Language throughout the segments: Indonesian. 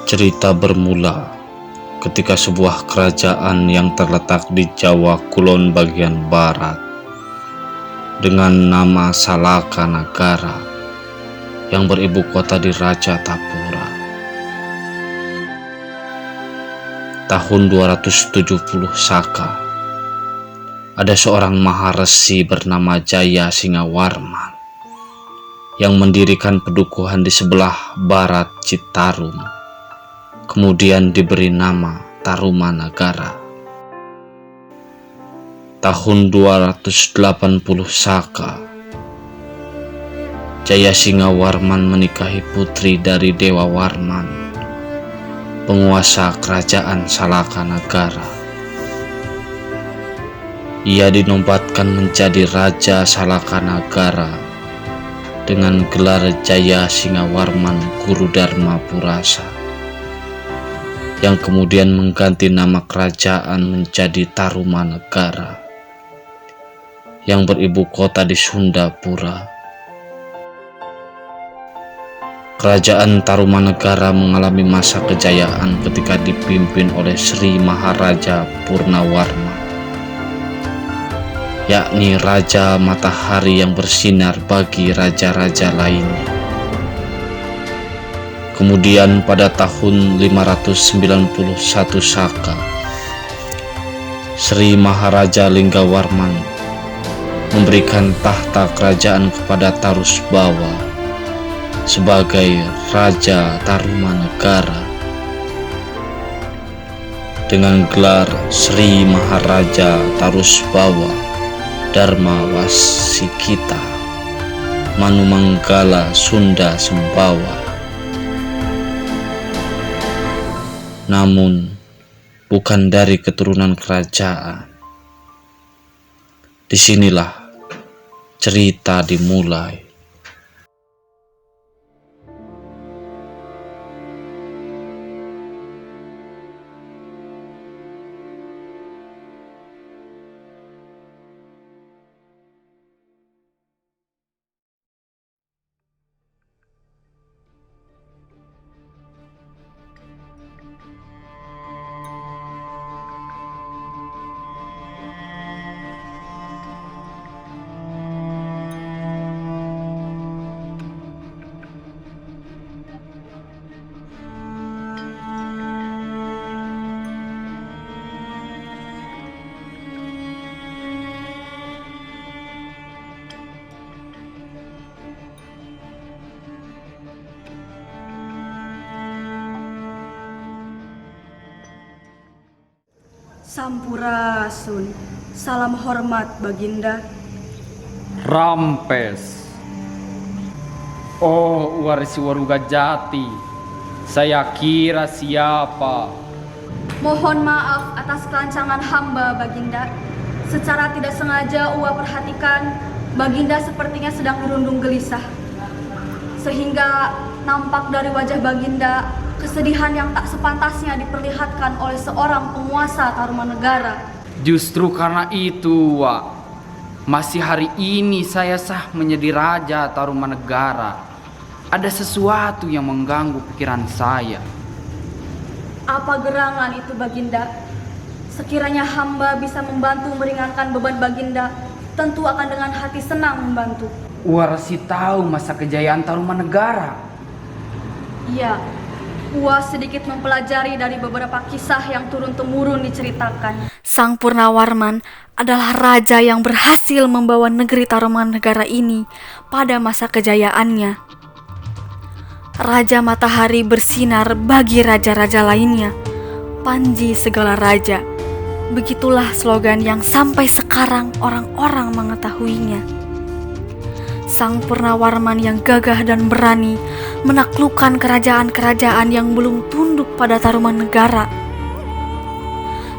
Cerita bermula ketika sebuah kerajaan yang terletak di Jawa Kulon bagian barat dengan nama Salaka Nagara yang beribu kota di Raja Tapura. Tahun 270 Saka, ada seorang maharesi bernama Jaya Singawarman yang mendirikan pedukuhan di sebelah barat Citarum, kemudian diberi nama Tarumanagara. Tahun 280 Saka, Jaya Singawarman menikahi putri dari Dewa Warman, penguasa kerajaan Salaka Nagara. Ia dinobatkan menjadi Raja Salaka Nagara dengan gelar Jaya Singawarman Guru Dharma Purasa, yang kemudian mengganti nama kerajaan menjadi Tarumanagara yang beribu kota di Sundapura. Kerajaan Tarumanagara mengalami masa kejayaan ketika dipimpin oleh Sri Maharaja Purnawarma, yakni Raja Matahari yang bersinar bagi raja-raja lainnya. Kemudian pada tahun 591 Saka, Sri Maharaja Linggawarman memberikan tahta kerajaan kepada Tarusbawa sebagai Raja Tarumanagara dengan gelar Sri Maharaja Tarusbawa Dharma Wasikita Manumanggala Sunda Sembawa. Namun bukan dari keturunan kerajaan. Disinilah cerita dimulai. Sampurasun, salam hormat Baginda. Rampes. Oh, warisi Waruga Jati, saya kira siapa? Mohon maaf atas kelancangan hamba Baginda. Secara tidak sengaja Uwa perhatikan Baginda sepertinya sedang merundung gelisah, sehingga nampak dari wajah Baginda kesedihan yang tak sepantasnya diperlihatkan oleh seorang penguasa Tarumanagara. Justru karena itu, Wak, masih hari ini saya sah menjadi Raja Tarumanagara. Ada sesuatu yang mengganggu pikiran saya. Apa gerangan itu Baginda? Sekiranya hamba bisa membantu meringankan beban Baginda, tentu akan dengan hati senang membantu. Warsi tahu masa kejayaan Tarumanagara. Iya, Uwa sedikit mempelajari dari beberapa kisah yang turun-temurun diceritakan. Sang Purnawarman adalah raja yang berhasil membawa negeri Tarumanagara ini pada masa kejayaannya. Raja Matahari bersinar bagi raja-raja lainnya, panji segala raja. Begitulah slogan yang sampai sekarang orang-orang mengetahuinya. Sang Purnawarman yang gagah dan berani menaklukkan kerajaan-kerajaan yang belum tunduk pada Tarumanagara.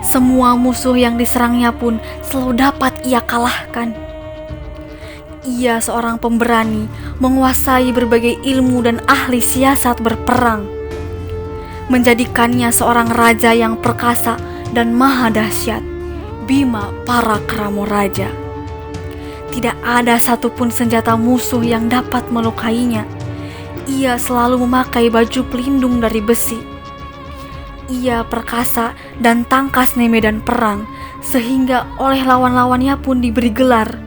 Semua musuh yang diserangnya pun selalu dapat ia kalahkan. Ia seorang pemberani, menguasai berbagai ilmu dan ahli siasat berperang, menjadikannya seorang raja yang perkasa dan maha dahsyat, Bima Parakramo Raja. Tidak ada satupun senjata musuh yang dapat melukainya. Ia selalu memakai baju pelindung dari besi, ia perkasa dan tangkas di medan perang, sehingga oleh lawan-lawannya pun diberi gelar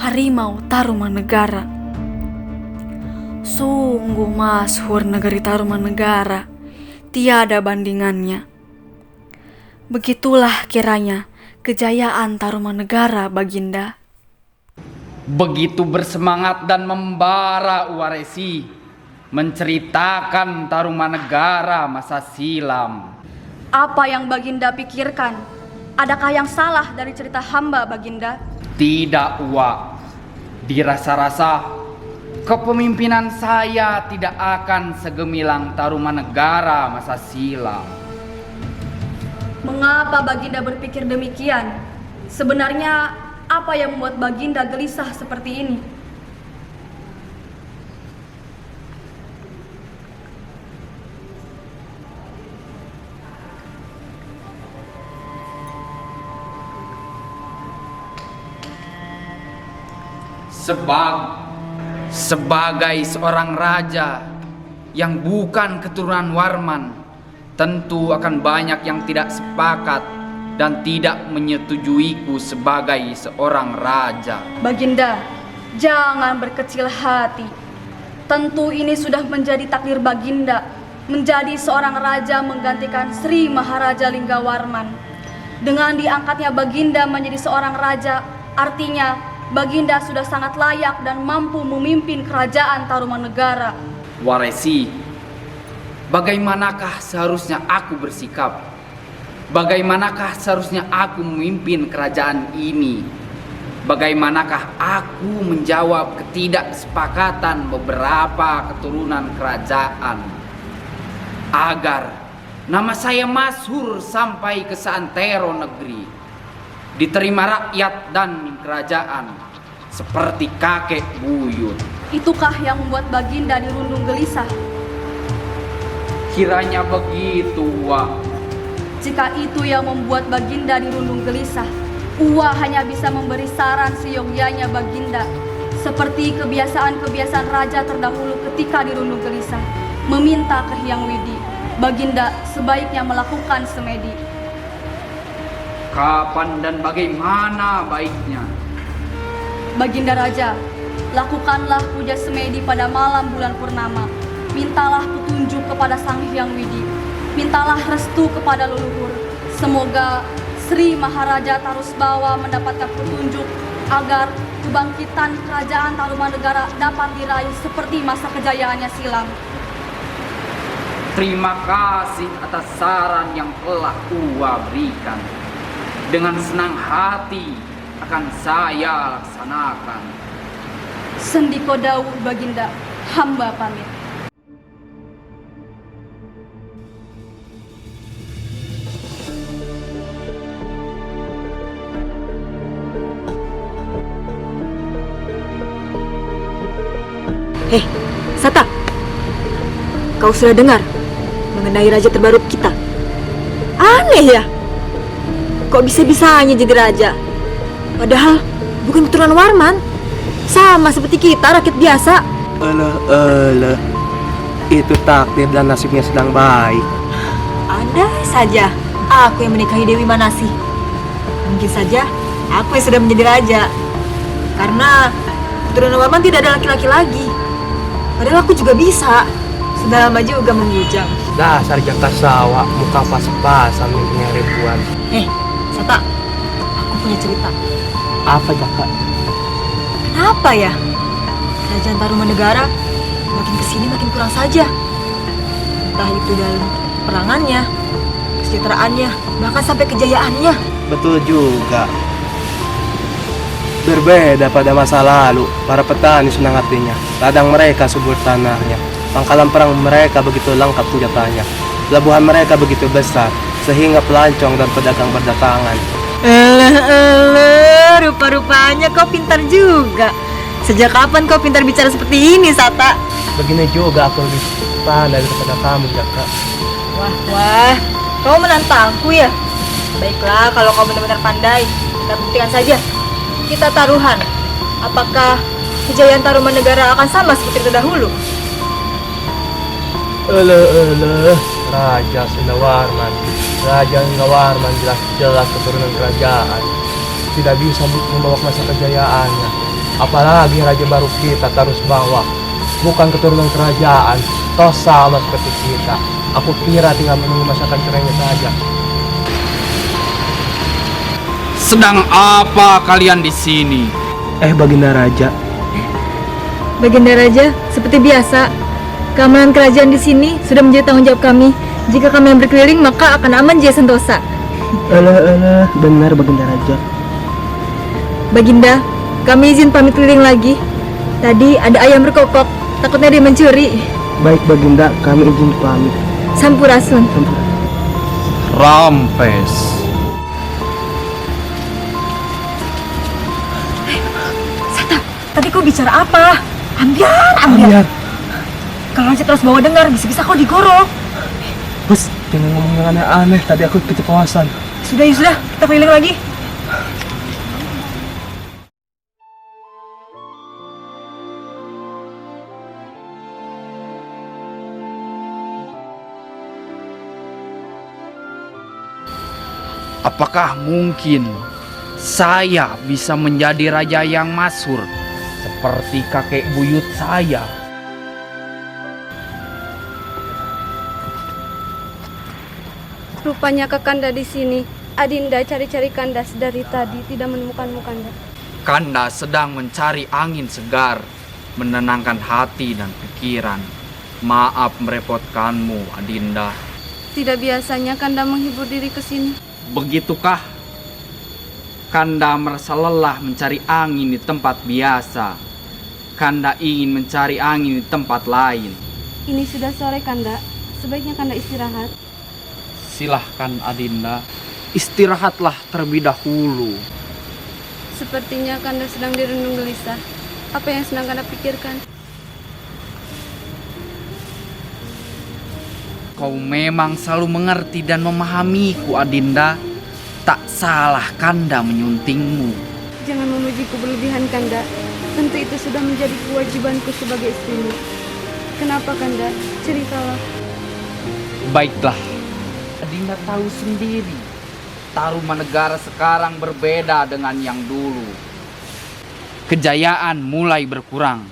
Harimau Tarumanegara. Sungguh masyhur negeri Tarumanegara, tiada bandingannya. Begitulah kiranya kejayaan Tarumanegara, Baginda. Begitu bersemangat dan membara Waresi menceritakan Tarumanegara masa silam. Apa yang Baginda pikirkan? Adakah yang salah dari cerita hamba, Baginda? Tidak, Uwa. Dirasa-rasa kepemimpinan saya tidak akan segemilang Tarumanegara masa silam. Mengapa Baginda berpikir demikian? Sebenarnya apa yang membuat Baginda gelisah seperti ini? Sebagai seorang raja yang bukan keturunan Warman, tentu akan banyak yang tidak sepakat dan tidak menyetujuiku sebagai seorang raja. Baginda, jangan berkecil hati. Tentu ini sudah menjadi takdir Baginda, menjadi seorang raja menggantikan Sri Maharaja Linggawarman. Dengan diangkatnya Baginda menjadi seorang raja, artinya Baginda sudah sangat layak dan mampu memimpin kerajaan Tarumanegara. Waresi, bagaimanakah seharusnya aku bersikap? Bagaimanakah seharusnya aku memimpin kerajaan ini? Bagaimanakah aku menjawab ketidaksepakatan beberapa keturunan kerajaan agar nama saya masyhur sampai ke seantero negeri, diterima rakyat dan kerajaan seperti kakek buyut? Itukah yang membuat Baginda dirundung gelisah? Kiranya begitu, Wak. Jika itu yang membuat Baginda dirundung gelisah, Uwa hanya bisa memberi saran seyogyanya Baginda, seperti kebiasaan-kebiasaan raja terdahulu ketika dirundung gelisah, meminta ke Hyang Widi. Baginda sebaiknya melakukan semedi. Kapan dan bagaimana baiknya? Baginda Raja, lakukanlah puja semedi pada malam bulan purnama. Mintalah petunjuk kepada Sang Hyang Widi. Mintalah restu kepada leluhur. Semoga Sri Maharaja Tarusbawa mendapatkan petunjuk agar kebangkitan kerajaan Tarumanegara dapat diraih seperti masa kejayaannya silam. Terima kasih atas saran yang telah Uwa berikan. Dengan senang hati akan saya laksanakan. Sendiko dawuh Baginda, hamba pamit. Sata, kau sudah dengar mengenai raja terbaru kita? Aneh ya, kok bisa-bisanya jadi raja? Padahal bukan keturunan Warman, sama seperti kita rakyat biasa. Alah, itu takdir dan nasibnya sedang baik. Andai saja aku yang menikahi Dewi Manasi, mungkin saja aku yang sudah menjadi raja. Karena keturunan Warman tidak ada laki-laki lagi. Padahal aku juga bisa. Sudah lama juga membujang. Dasar jaka sawah, muka pas-pasan mimpinya ribuan. Sata, aku punya cerita. Apa jaka? Kenapa ya kerajaan Tarumanegara makin kesini makin kurang saja? Entah itu dalam perangannya, kesejahteraannya, bahkan sampai kejayaannya. Betul juga. Berbeda pada masa lalu, para petani senang hatinya. Ladang mereka subur tanahnya. Pangkalan perang mereka begitu lengkap senjatanya. Pelabuhan mereka begitu besar, sehingga pelancong dan pedagang berdatangan. Rupa-rupanya kau pintar juga. Sejak kapan kau pintar bicara seperti ini, Sata? Begini juga aku lebih pandai daripada kamu, Jaka. Wah, kau menantangku ya? Baiklah, kalau kau benar-benar pandai, kita buktikan saja. Kita taruhan, apakah kejayaan Tarumanegara akan sama seperti terdahulu? Alah, Raja Sundawarman, Raja Sundawarman jelas-jelas keturunan kerajaan, tidak bisa membawa masa kejayaannya. Apalagi raja baru kita terus bawa, bukan keturunan kerajaan, toh sama seperti kita. Aku kira tinggal menunggu masakan cerainya saja. Sedang apa kalian di sini? Baginda Raja, Baginda Raja, seperti biasa, keamanan kerajaan di sini sudah menjadi tanggung jawab kami. Jika kami yang berkeliling, maka akan aman Jaya Sentosa. Alah, benar Baginda Raja. Baginda, kami izin pamit keliling lagi. Tadi ada ayam berkokok, takutnya dia mencuri. Baik Baginda, kami izin pamit. Sampurasun. Rampes. Tadi kau bicara apa? Ambiar. Kalau Raja terus bawa dengar, bisa-bisa kau digorok. Bos, jangan ngomong yang aneh-aneh. Tadi aku keceplosan. Sudah, kita keliling lagi. Apakah mungkin saya bisa menjadi raja yang masyhur seperti kakek buyut saya? Rupanya Kakanda di sini. Adinda cari-cari Kanda dari tadi tidak menemukanmu, Kanda. Kanda sedang mencari angin segar, menenangkan hati dan pikiran. Maaf merepotkanmu, Adinda. Tidak biasanya Kanda menghibur diri ke sini. Begitukah? Kanda merasa lelah mencari angin di tempat biasa. Kanda ingin mencari angin di tempat lain. Ini sudah sore, Kanda. Sebaiknya Kanda istirahat. Silahkan Adinda, istirahatlah terlebih dahulu. Sepertinya Kanda sedang dirundung gelisah. Apa yang sedang Kanda pikirkan? Kau memang selalu mengerti dan memahamiku, Adinda. Tak salah Kanda menyuntingmu. Jangan memujiku berlebihan, Kanda. Tentu itu sudah menjadi kewajibanku sebagai istrimu. Kenapa, Kanda? Ceritalah. Baiklah, Adinda tahu sendiri, Tarumanegara sekarang berbeda dengan yang dulu. Kejayaan mulai berkurang,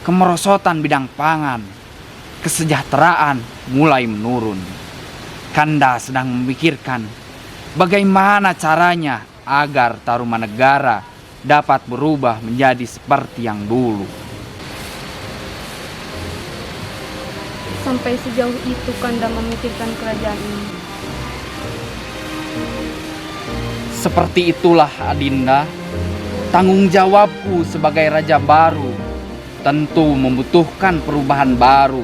kemerosotan bidang pangan, kesejahteraan mulai menurun. Kanda sedang memikirkan bagaimana caranya agar Tarumanegara dapat berubah menjadi seperti yang dulu. Sampai sejauh itu Kanda memikirkan kerajaan ini. Seperti itulah Adinda, tanggung jawabku sebagai raja baru tentu membutuhkan perubahan baru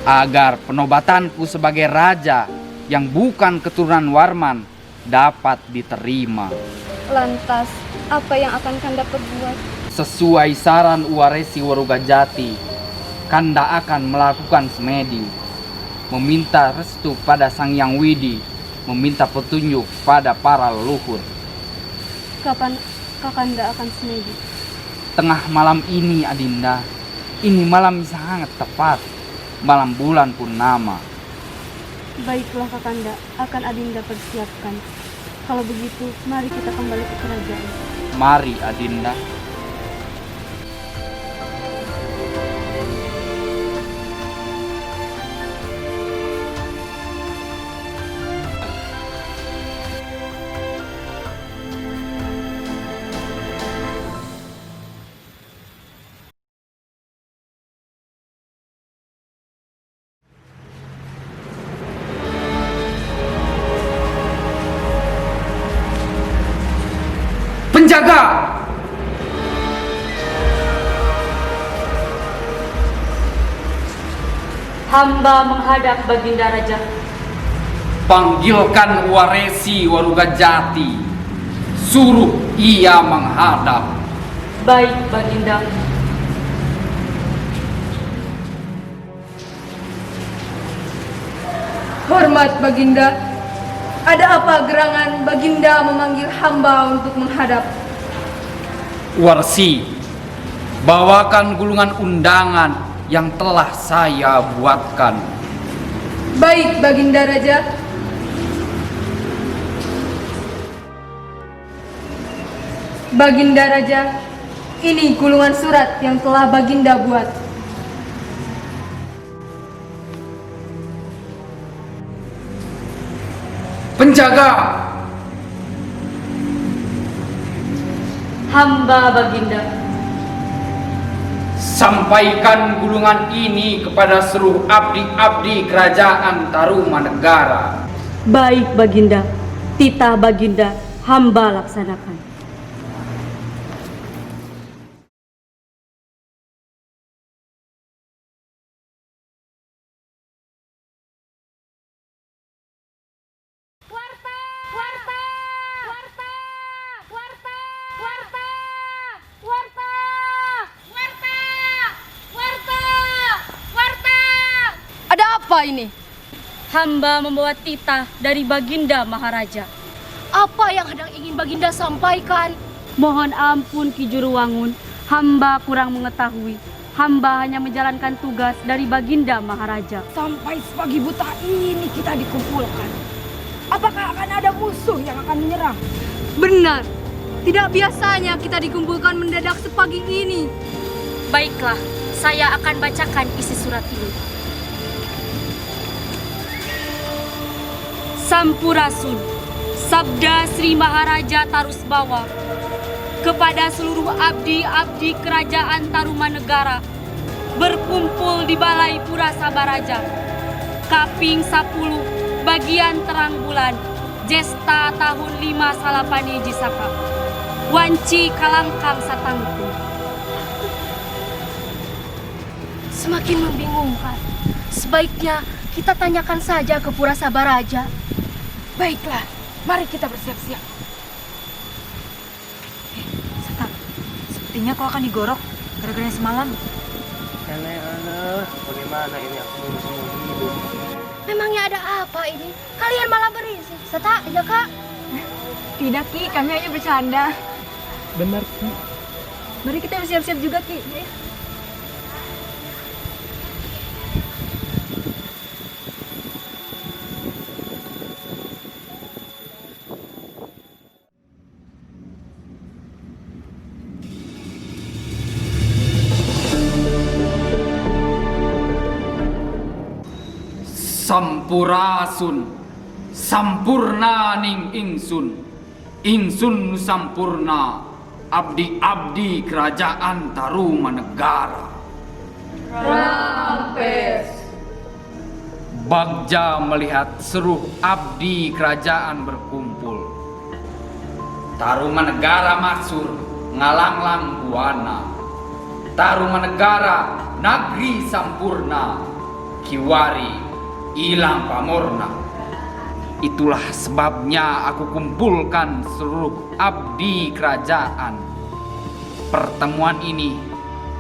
agar penobatanku sebagai raja yang bukan keturunan Warman dapat diterima. Lantas, apa yang akan Kanda perbuat? Sesuai saran Uwaresi Warugajati, Kanda akan melakukan semedi, meminta restu pada Sang Yang Widi, meminta petunjuk pada para leluhur. Kapan Kakanda akan semedi? Tengah malam ini, Adinda. Ini malam sangat tepat, malam bulan purnama. Baiklah Kakanda, akan Adinda persiapkan. Kalau begitu, mari kita kembali ke kerajaan. Mari, Adinda. Penjaga! Hamba menghadap Baginda Raja. Panggilkan Uwaresi Warugajati. Suruh ia menghadap. Baik, Baginda. Hormat Baginda. Ada apa gerangan Baginda memanggil hamba untuk menghadap? Warsi, bawakan gulungan undangan yang telah saya buatkan. Baik, Baginda Raja. Baginda Raja, ini gulungan surat yang telah Baginda buat. Penjaga! Hamba Baginda. Sampaikan gulungan ini kepada seluruh abdi-abdi kerajaan Tarumanegara. Baik Baginda, titah Baginda, hamba laksanakan. Ada apa ini? Hamba membawa titah dari Baginda Maharaja. Apa yang hendak ingin Baginda sampaikan? Mohon ampun Ki Juruwangun, hamba kurang mengetahui. Hamba hanya menjalankan tugas dari Baginda Maharaja. Sampai sepagi buta ini kita dikumpulkan. Apakah akan ada musuh yang akan menyerang? Benar. Tidak biasanya kita dikumpulkan mendadak sepagi ini. Baiklah, saya akan bacakan isi surat ini. Sampurasun, Sabda Sri Maharaja Tarusbawa, kepada seluruh abdi-abdi kerajaan Tarumanegara berkumpul di Balai Pura Sabaraja, Kaping 10, bagian terang bulan, Jesta tahun 5 Salapani Jisaka, Wanci Kalangkang Satangku. Semakin membingungkan. Sebaiknya kita tanyakan saja ke Pura Sabaraja. Baiklah, mari kita bersiap-siap. Seta, sepertinya kau akan digorok gara-gara semalam. Anak, bagaimana ini aku semua hidup? Memangnya ada apa ini? Kalian malah berisik. Seta, Jaka. Tidak Ki, kami hanya bercanda. Benar Ki. Mari kita bersiap-siap juga Ki. Sampurasun, sampurna ning ingsun sampurna, abdi-abdi kerajaan Tarumanegara. Rampes. Bagja melihat seluruh abdi kerajaan berkumpul. Tarumanegara maksur ngalanglang buana. Tarumanegara nagri sampurna, kiwari ilang pamorna. Itulah sebabnya aku kumpulkan seluruh abdi kerajaan. Pertemuan ini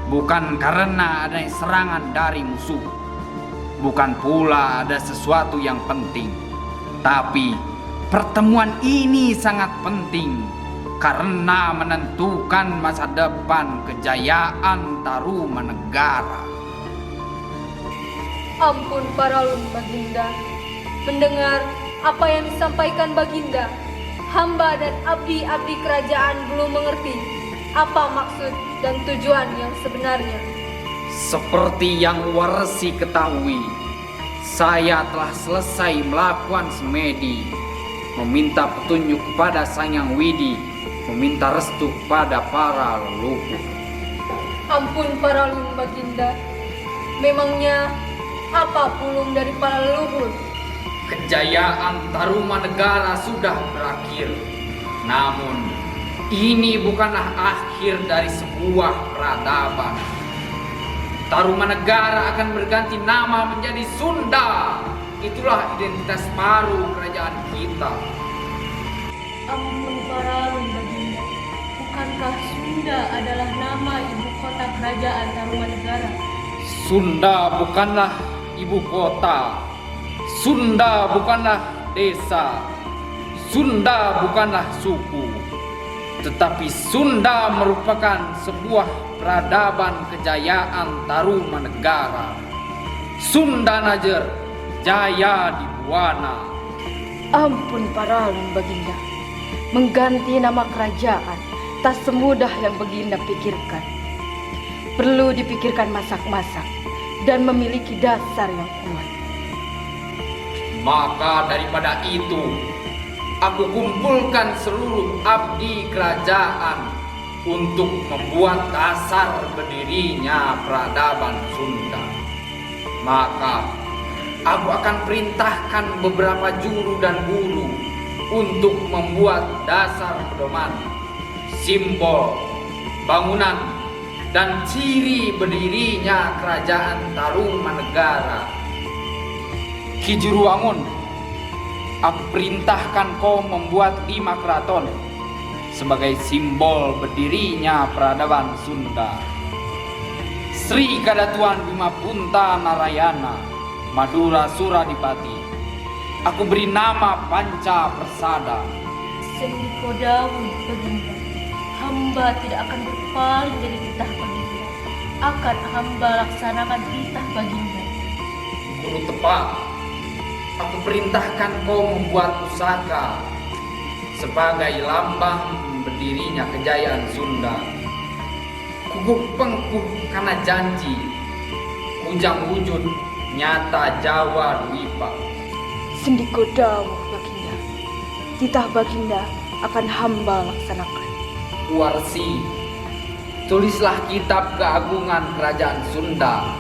bukan karena adanya serangan dari musuh, bukan pula ada sesuatu yang penting, tapi pertemuan ini sangat penting karena menentukan masa depan kejayaan Tarumanegara. Ampun Paralun Baginda. Mendengar apa yang disampaikan Baginda, hamba dan abdi-abdi kerajaan belum mengerti apa maksud dan tujuan yang sebenarnya. Seperti yang Warsi ketahui, saya telah selesai melakukan semedi, meminta petunjuk kepada Sang Yang Widi, meminta restu kepada para leluhur. Ampun Paralun Baginda. Memangnya apa pulung dari para leluhur? Kejayaan Tarumanegara sudah berakhir. Namun, ini bukanlah akhir dari sebuah peradaban. Tarumanegara akan berganti nama menjadi Sunda. Itulah identitas baru kerajaan kita. Ampun Paralun Baginda. Bukankah Sunda adalah nama ibu kota kerajaan Tarumanegara? Sunda bukanlah ibu kota. Sunda bukanlah desa. Sunda bukanlah suku. Tetapi Sunda merupakan sebuah peradaban kejayaan Tarumanegara. Sunda Najer, Jaya di Buwana. Ampun Paralun Baginda, mengganti nama kerajaan tak semudah yang Baginda pikirkan. Perlu dipikirkan masak-masak dan memiliki dasar yang kuat. Maka daripada itu, aku kumpulkan seluruh abdi kerajaan untuk membuat dasar berdirinya peradaban Sunda. Maka aku akan perintahkan beberapa juru dan guru untuk membuat dasar pedoman, simbol, bangunan, dan ciri berdirinya kerajaan Tarumanegara. Ki Juruwangun, aku perintahkan kau membuat 5 keraton sebagai simbol berdirinya peradaban Sunda. Sri Kadatuan Bima Punta Narayana, Madura Suradipati. Aku beri nama Panca Persada. Sendiko Dawud Baginda, hamba tidak akan berpaling dari titah Baginda. Akan hamba laksanakan titah Baginda. Guru tepat. Aku perintahkan kau membuat pusaka sebagai lambang berdirinya kejayaan Sunda. Kukuh pengkuh karena janji, ujang wujud nyata Jawa Dwipa. Sendiko Dawuh Baginda, titah Baginda akan hamba laksanakan. Warsi, tulislah kitab keagungan kerajaan Sunda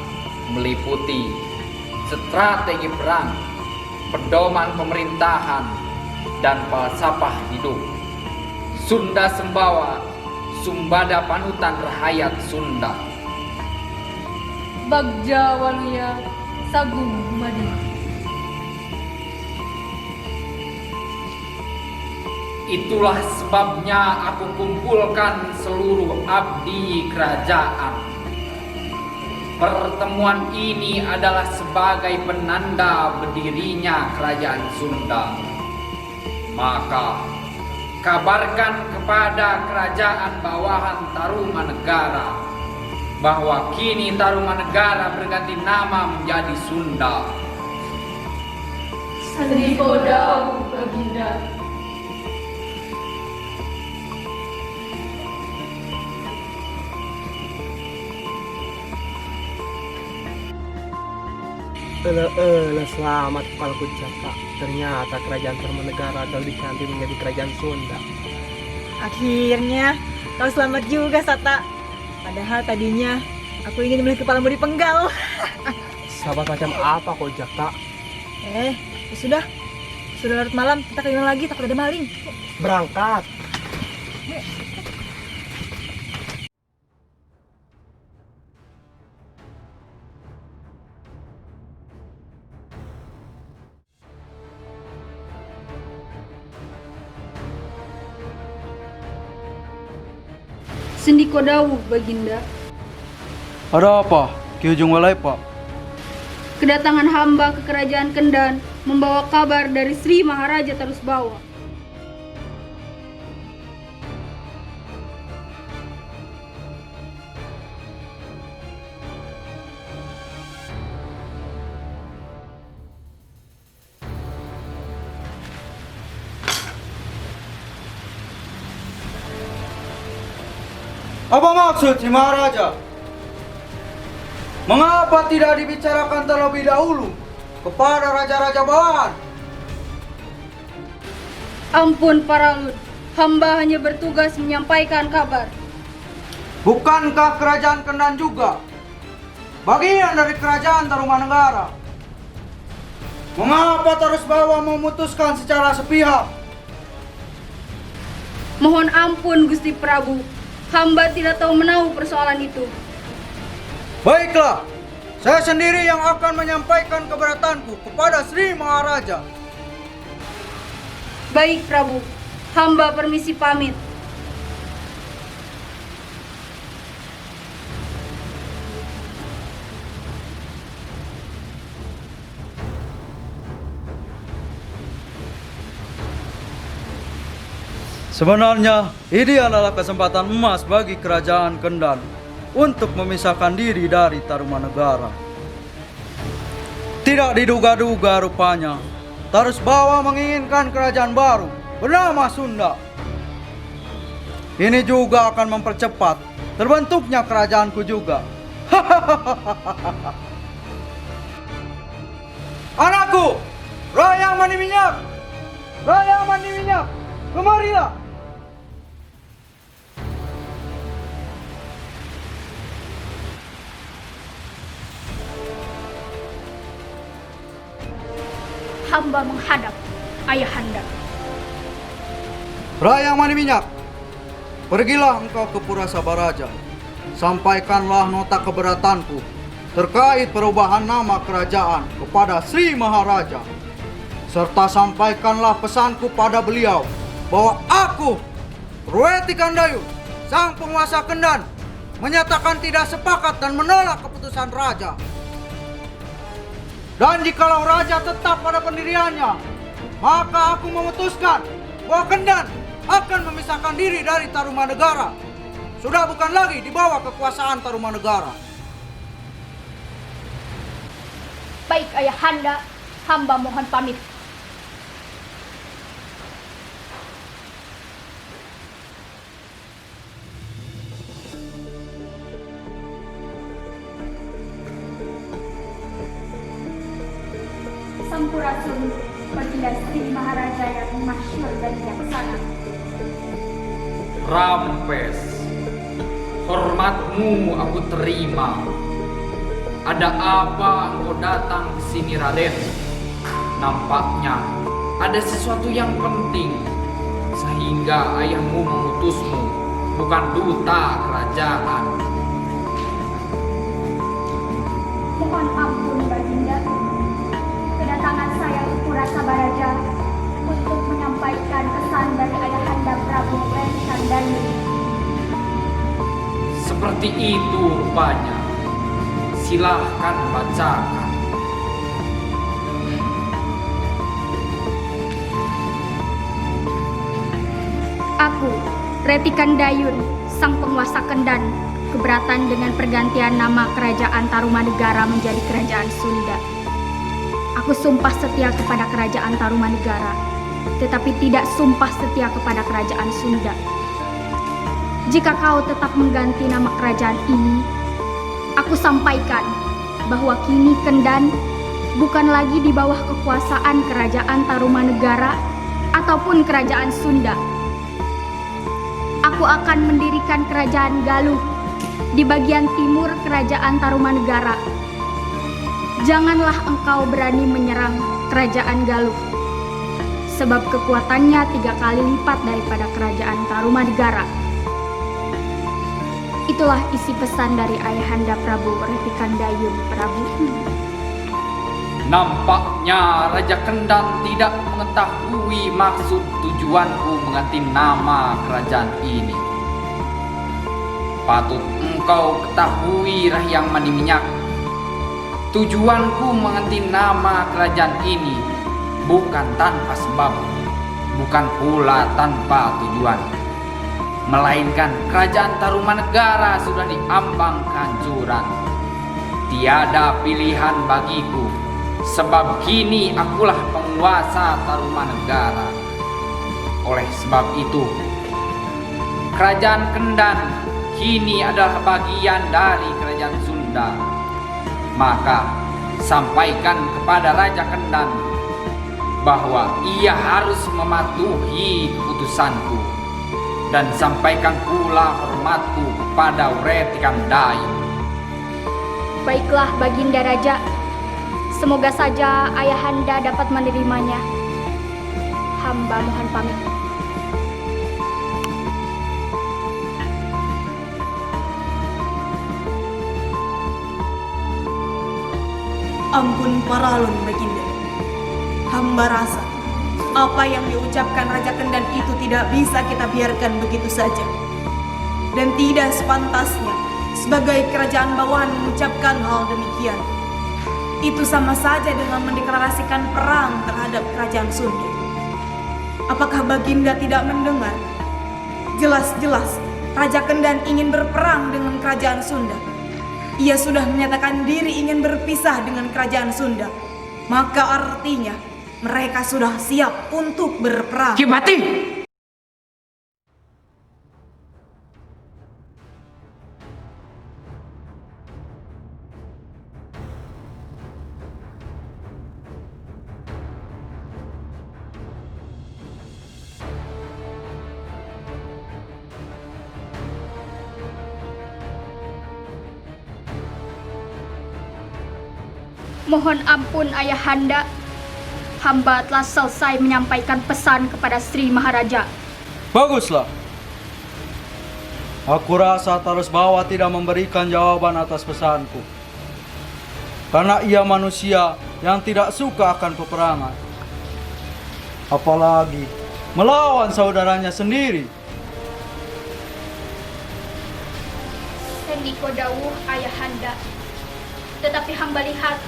meliputi strategi perang, pedoman pemerintahan, dan falsafah hidup. Sunda Sembawa, Sumbada Panutan Rahayat Sunda. Bagja Waluya Sagung Madi. Itulah sebabnya aku kumpulkan seluruh abdi kerajaan. Pertemuan ini adalah sebagai penanda berdirinya kerajaan Sunda. Maka kabarkan kepada kerajaan bawahan Tarumanegara bahwa kini Tarumanegara berganti nama menjadi Sunda. Sendiko Dawuh Baginda. Selamat kepalaku Jaka. Ternyata kerajaan Tarumanegara telah diganti menjadi kerajaan Sunda. Akhirnya kau selamat juga, Sata. Padahal tadinya aku ingin melihat kepalamu dipenggal. Sahabat macam apa kau Jaka? Ya sudah larut malam, kita keliling lagi, takut ada maling. Berangkat. Sendiko Dawuh Baginda, Ada apa? Ki Ujung Walai Pak? kedatangan hamba ke kerajaan Kendan membawa kabar dari Sri Maharaja Tarusbawa. Apa maksud si Maharaja? Mengapa tidak dibicarakan terlebih dahulu kepada raja-raja bawahan? Ampun Paralun, hamba hanya bertugas menyampaikan kabar. Bukankah kerajaan Kendan juga bagian dari kerajaan Tarumanegara? Mengapa Tarusbawa memutuskan secara sepihak? Mohon ampun Gusti Prabu, hamba tidak tahu menahu persoalan itu. Baiklah, saya sendiri yang akan menyampaikan keberatanku kepada Sri Maharaja. Baik Prabu, hamba permisi pamit. Sebenarnya ini adalah kesempatan emas bagi kerajaan Kendan untuk memisahkan diri dari Tarumanegara. Tidak diduga-duga rupanya Tarus Bawa menginginkan kerajaan baru bernama Sunda. Ini juga akan mempercepat terbentuknya kerajaanku juga. Anakku, Rayang Mani Minyak, Rayang Mani Minyak, kemarilah. Hamba menghadap Ayahanda. Rayang Mani Minyak, pergilah engkau ke Pura Sabaraja. Sampaikanlah nota keberatanku terkait perubahan nama kerajaan kepada Sri Maharaja. Serta sampaikanlah pesanku pada beliau bahwa aku, Rueti Kandayu, sang penguasa Kendan, menyatakan tidak sepakat dan menolak keputusan raja. Dan jikalau raja tetap pada pendiriannya, maka aku memutuskan bahwa Kendan akan memisahkan diri dari Tarumanegara. Sudah bukan lagi di bawah kekuasaan Tarumanegara. Baik Ayahanda, hamba mohon pamit. Sampurasun, Baginda Sri Maharaja yang masyhur dan bijaksana. Rampes, hormatmu aku terima. Ada apa engkau datang ke sini, Raden? Nampaknya ada sesuatu yang penting sehingga ayahmu mengutusmu, bukan duta kerajaan. Mohon ampun Baginda. Kedatangan saya ke Pura Sabaraja untuk menyampaikan pesan dari Ayahanda Prabu Reti Kandayu. Seperti itu rupanya. Silahkan bacakan. Aku, Reti Kandayun, sang penguasa Kendan, keberatan dengan pergantian nama kerajaan Tarumanegara menjadi kerajaan Sunda. Aku sumpah setia kepada kerajaan Tarumanegara, tetapi tidak sumpah setia kepada kerajaan Sunda. Jika kau tetap mengganti nama kerajaan ini, aku sampaikan bahwa kini Kendan bukan lagi di bawah kekuasaan kerajaan Tarumanegara ataupun kerajaan Sunda. Aku akan mendirikan kerajaan Galuh di bagian timur kerajaan Tarumanegara. Janganlah engkau berani menyerang kerajaan Galuh, sebab kekuatannya 3 kali lipat daripada kerajaan Tarumanegara. Itulah isi pesan dari Ayahanda Prabu Reti Kandayun, Prabu. Nampaknya Raja Kendan tidak mengetahui maksud tujuanku mengganti nama kerajaan ini. Patut engkau ketahui, Rayang Mani Minyak. Tujuanku mengganti nama kerajaan ini bukan tanpa sebab, bukan pula tanpa tujuan. Melainkan kerajaan Tarumanegara sudah diambang kehancuran. Tiada pilihan bagiku, sebab kini akulah penguasa Tarumanegara. Oleh sebab itu, kerajaan Kendan kini adalah bagian dari kerajaan Sunda. Maka sampaikan kepada Raja Kendan bahwa ia harus mematuhi keputusanku, dan sampaikan pula hormatku kepada Reti Kandayu. Baiklah Baginda Raja, semoga saja Ayahanda dapat menerimanya. Hamba mohon pamit. Ampun paralun Baginda. Hamba rasa apa yang diucapkan Raja Kendan itu tidak bisa kita biarkan begitu saja. Dan tidak sepantasnya sebagai kerajaan bawahan mengucapkan hal demikian. Itu sama saja dengan mendeklarasikan perang terhadap kerajaan Sunda. Apakah Baginda tidak mendengar? Jelas-jelas Raja Kendan ingin berperang dengan kerajaan Sunda. Ia sudah menyatakan diri ingin berpisah dengan kerajaan Sunda. maka artinya mereka sudah siap untuk berperang. Kipati! Mohon ampun Ayahanda, hamba telah selesai menyampaikan pesan kepada Sri Maharaja. Baguslah. Aku rasa Tarusbawa tidak memberikan jawaban atas pesanku. Karena ia manusia yang tidak suka akan peperangan. Apalagi melawan saudaranya sendiri. Sendiko dawuh Ayahanda. Tetapi hamba lihat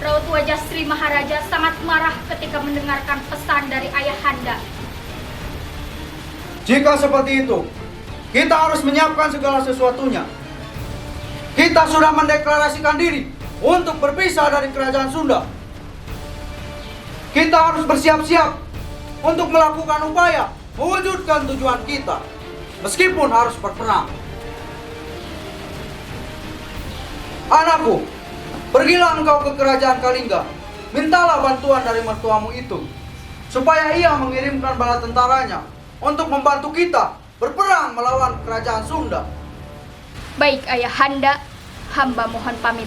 raut wajah Sri Maharaja sangat marah ketika mendengarkan pesan dari Ayahanda. Jika seperti itu, kita harus menyiapkan segala sesuatunya. Kita sudah mendeklarasikan diri untuk berpisah dari kerajaan Sunda. Kita harus bersiap-siap untuk melakukan upaya mewujudkan tujuan kita, meskipun harus berperang. Anakku, pergilah engkau ke kerajaan Kalingga. Mintalah bantuan dari mertuamu itu, supaya ia mengirimkan bala tentaranya untuk membantu kita berperang melawan kerajaan Sunda. Baik Ayahanda, hamba mohon pamit.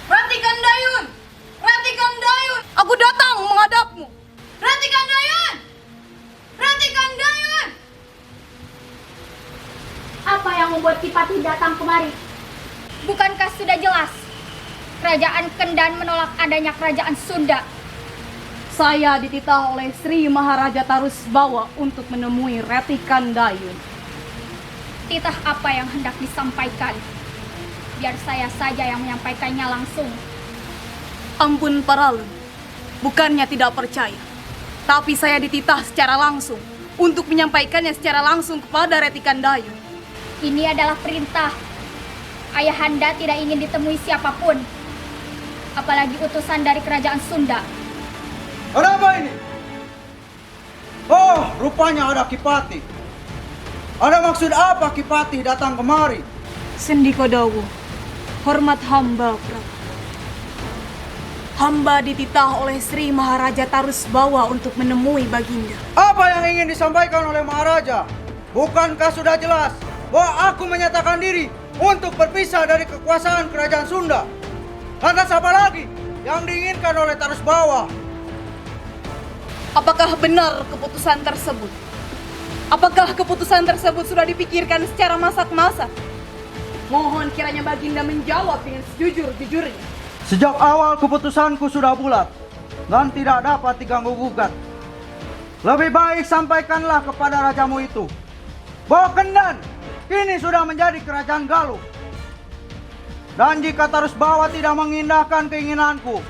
Ratikan Dayun! Ratikan Dayun! Aku datang menghadapmu! Ratikan Dayun! Ratikan Dayun! Apa yang membuat Kipati datang kemari? Bukankah sudah jelas? Kerajaan Kendan menolak adanya kerajaan Sunda. Saya dititah oleh Sri Maharaja Tarusbawa untuk menemui Ratikan Dayun. Titah apa yang hendak disampaikan? Biar saya saja yang menyampaikannya langsung. Ampun Paralun, bukannya tidak percaya, tapi saya dititah secara langsung untuk menyampaikannya secara langsung kepada Ratikan Dayun. Ini adalah perintah. Ayahanda tidak ingin ditemui siapapun, apalagi utusan dari kerajaan Sunda. Ada apa ini? Oh, rupanya ada Kipati. Ada maksud apa Kipati datang kemari? Sendiko Dawuh, hormat hamba Prabu. Hamba dititah oleh Sri Maharaja Tarusbawa untuk menemui Baginda. Apa yang ingin disampaikan oleh Maharaja? Bukankah sudah jelas bahwa aku menyatakan diri untuk berpisah dari kekuasaan kerajaan Sunda? Lantas apa lagi yang diinginkan oleh Tarusbawa? Apakah benar keputusan tersebut? Apakah keputusan tersebut sudah dipikirkan secara masak-masak? Mohon kiranya Baginda menjawab dengan sejujur-jujurnya. Sejak awal keputusanku sudah bulat dan tidak dapat diganggu-gugat. Lebih baik sampaikanlah kepada rajamu itu bahwa Kendan kini sudah menjadi kerajaan Galuh. Dan jika Tarusbawa tidak mengindahkan keinginanku,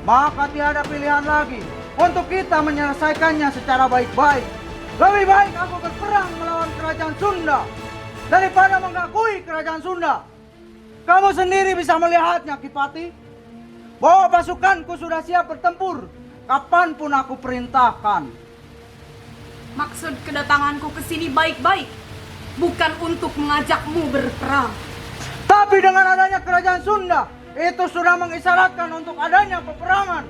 maka tiada pilihan lagi untuk kita menyelesaikannya secara baik-baik. Lebih baik aku berperang melawan kerajaan Sunda daripada mengakui kerajaan Sunda. Kamu sendiri bisa melihatnya, Kipati, bahwa pasukanku sudah siap bertempur kapanpun aku perintahkan. Maksud kedatanganku ke sini baik-baik, bukan untuk mengajakmu berperang. Tapi dengan adanya kerajaan Sunda, itu sudah mengisyaratkan untuk adanya peperangan.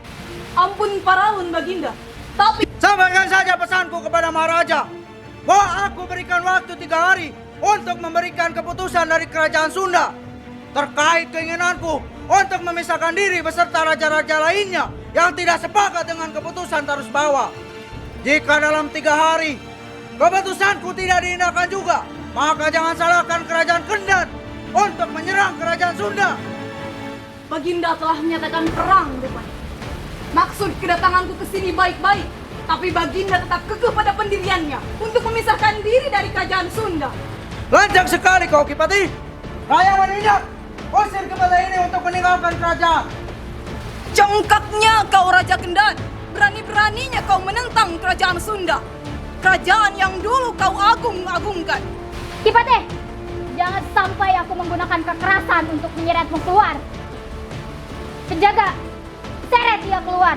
Ampun Paralun Baginda, tapi Sampaikan saja pesanku kepada Maharaja bahwa aku berikan waktu 3 hari untuk memberikan keputusan dari kerajaan Sunda terkait keinginanku untuk memisahkan diri beserta raja-raja lainnya yang tidak sepakat dengan keputusan Tarusbawa. Jika dalam 3 hari keputusanku tidak diindahkan juga, maka jangan salahkan kerajaan Kendan untuk menyerang kerajaan Sunda. Baginda telah menyatakan perang rupanya. Maksud kedatanganku ke sini baik-baik, Tapi Baginda tetap kekeh pada pendiriannya untuk memisahkan diri dari kerajaan Sunda. Lancang sekali kau, Kipati. Raya Maninyak, usir kepala ini untuk meninggalkan kerajaan. Congkaknya kau Raja Kendan, berani-beraninya kau menentang kerajaan Sunda. Kerajaan yang dulu kau agung-agungkan. Kipatih, jangan sampai aku menggunakan kekerasan untuk menyeretmu keluar. Penjaga, seret dia keluar.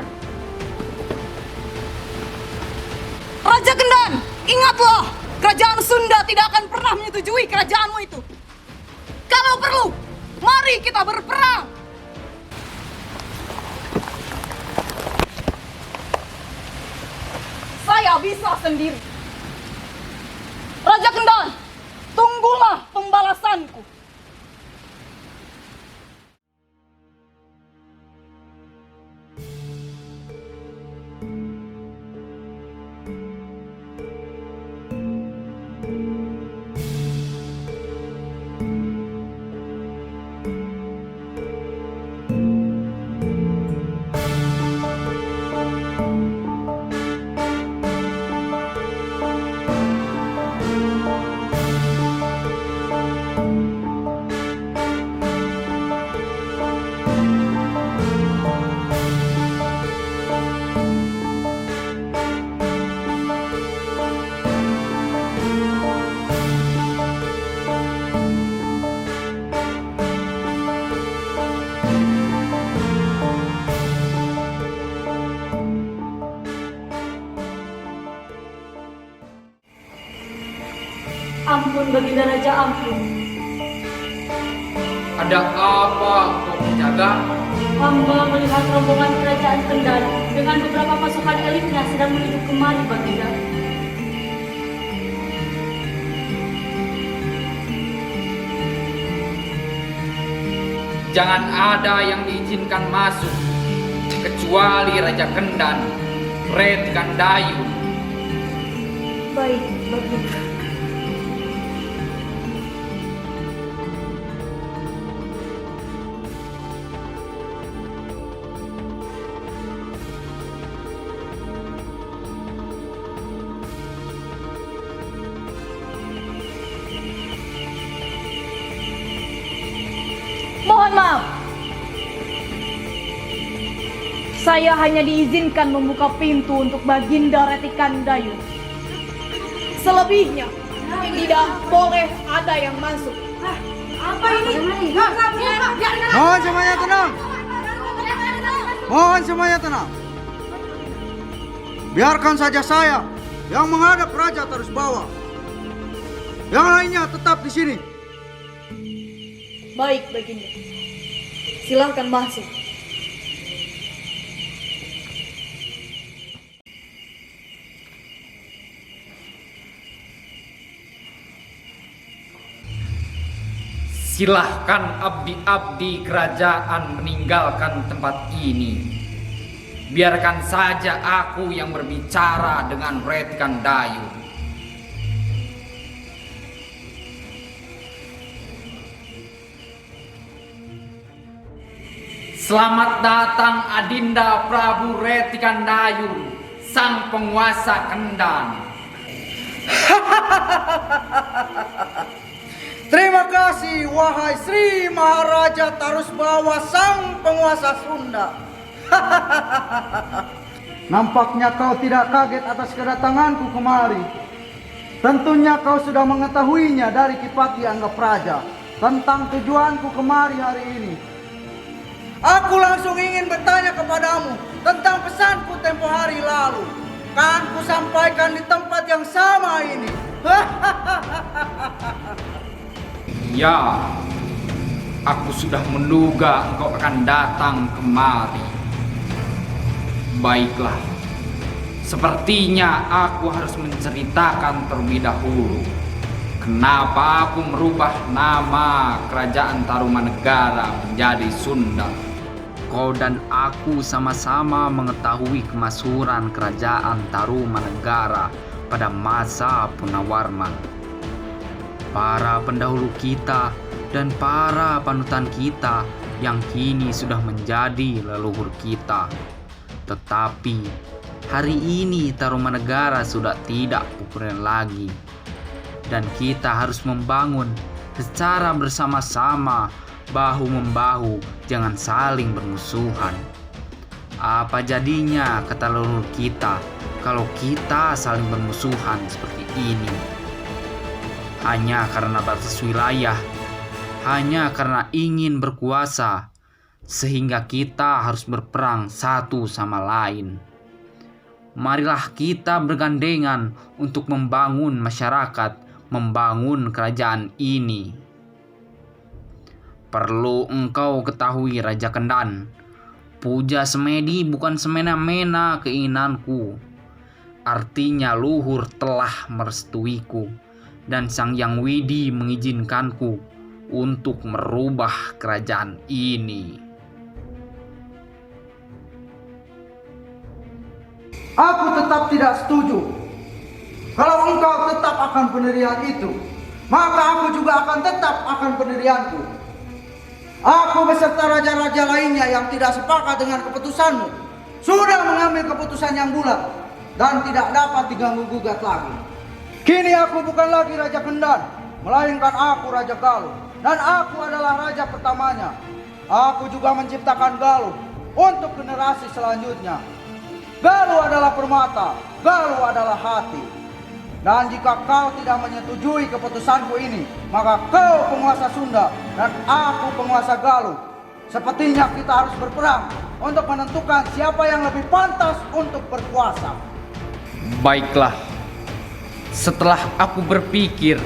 Raja Kendan, ingatlah, kerajaan Sunda tidak akan pernah menyetujui kerajaanmu itu. Kalau perlu, mari kita berperang. Saya bisa sendiri. Raja Kendan, tunggulah pembalasanku. Ampun Baginda Raja, ampun. Ada apa kau penjaga? Hamba melihat rombongan kerajaan Kendal dengan beberapa pasukan elitnya sedang menuju kemari, Baginda. Jangan ada yang diizinkan masuk kecuali Raja Kendan, Red Gandayu. Baik, Baginda. Mohon maaf. Saya hanya diizinkan membuka pintu untuk Baginda Retikan Dayu. Selebihnya, tidak boleh ada yang masuk. Apa ini? Mohon semuanya tenang. Mohon semuanya tenang. Biarkan saja saya yang menghadap Raja Tarusbawa. Yang lainnya tetap di sini. Baik, Baginda. Silahkan masuk. Silahkan abdi-abdi kerajaan meninggalkan tempat ini. Biarkan saja aku yang berbicara dengan Red Gandayu. Selamat datang Adinda Prabu Red Gandayu, sang penguasa Kendan. Terima kasih wahai Sri Maharaja Tarusbawa, sang penguasa Sunda. Nampaknya kau tidak kaget atas kedatanganku kemari. Tentunya kau sudah mengetahuinya dari Kipati Anggapraja tentang tujuanku kemari hari ini. Aku langsung ingin bertanya kepadamu tentang pesanku tempo hari lalu. Kan ku sampaikan di tempat yang sama ini. Ya, aku sudah menduga engkau akan datang kemari. Baiklah, sepertinya aku harus menceritakan terlebih dahulu kenapa aku merubah nama kerajaan Tarumanegara menjadi Sunda. Kau dan aku sama-sama mengetahui kemasyhuran kerajaan Tarumanegara pada masa Punawarman. Para pendahulu kita dan para panutan kita yang kini sudah menjadi leluhur kita. Tetapi Hari ini Tarumanegara sudah tidak populer lagi, dan kita harus membangun secara bersama-sama, bahu-membahu, jangan saling bermusuhan. Apa jadinya kata leluhur kita kalau kita saling bermusuhan seperti ini? Hanya karena batas wilayah, hanya karena ingin berkuasa, sehingga kita harus berperang satu sama lain. Marilah kita bergandengan untuk membangun masyarakat, membangun kerajaan ini. Perlu engkau ketahui, Raja Kendan, puja semedi bukan semena-mena keinginanku. Artinya luhur telah merestuiku, dan Sang Yang Widi mengizinkanku untuk merubah kerajaan ini. Aku tetap tidak setuju. Kalau engkau tetap akan pendirian itu, maka aku juga akan tetap akan pendirianku. Aku beserta raja-raja lainnya yang tidak sepakat dengan keputusanmu sudah mengambil keputusan yang bulat dan tidak dapat diganggu-gugat lagi. Kini aku bukan lagi Raja Kendan, melainkan aku Raja Galuh, dan aku adalah raja pertamanya. Aku juga menciptakan Galuh untuk generasi selanjutnya. Galuh adalah permata, Galuh adalah hati. Dan jika kau tidak menyetujui keputusanku ini, maka kau penguasa Sunda dan aku penguasa Galuh. Sepertinya kita harus berperang untuk menentukan siapa yang lebih pantas untuk berkuasa. Baiklah, setelah aku berpikir,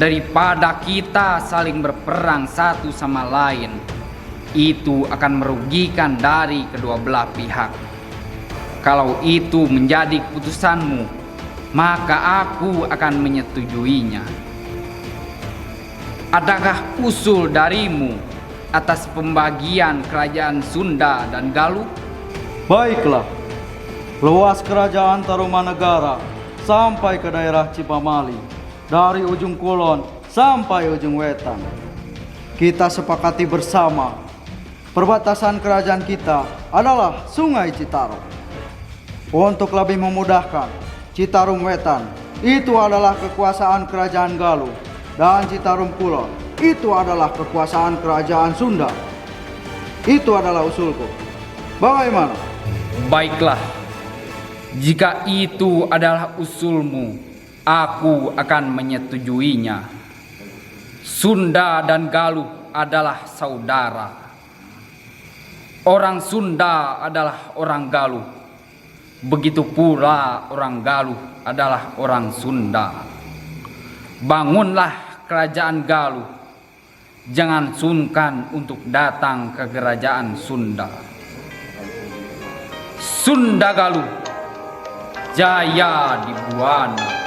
daripada kita saling berperang satu sama lain, itu akan merugikan dari kedua belah pihak. Kalau itu menjadi keputusanmu, maka aku akan menyetujuinya. Adakah usul darimu atas pembagian kerajaan Sunda dan Galuh? Baiklah, luas kerajaan Tarumanegara sampai ke daerah Cipamali, dari ujung kulon sampai ujung wetan. Kita sepakati bersama, perbatasan kerajaan kita adalah Sungai Citarum. Untuk lebih memudahkan, Citarum Wetan itu adalah kekuasaan kerajaan Galuh, dan Citarum Kulon itu adalah kekuasaan kerajaan Sunda. Itu adalah usulku. Bagaimana? Baiklah, jika itu adalah usulmu, aku akan menyetujuinya. Sunda dan Galuh adalah saudara. Orang Sunda adalah orang Galuh. Begitu pula orang Galuh adalah orang Sunda. Bangunlah kerajaan Galuh. Jangan sungkan untuk datang ke kerajaan Sunda. Sunda Galuh, jaya di Buana.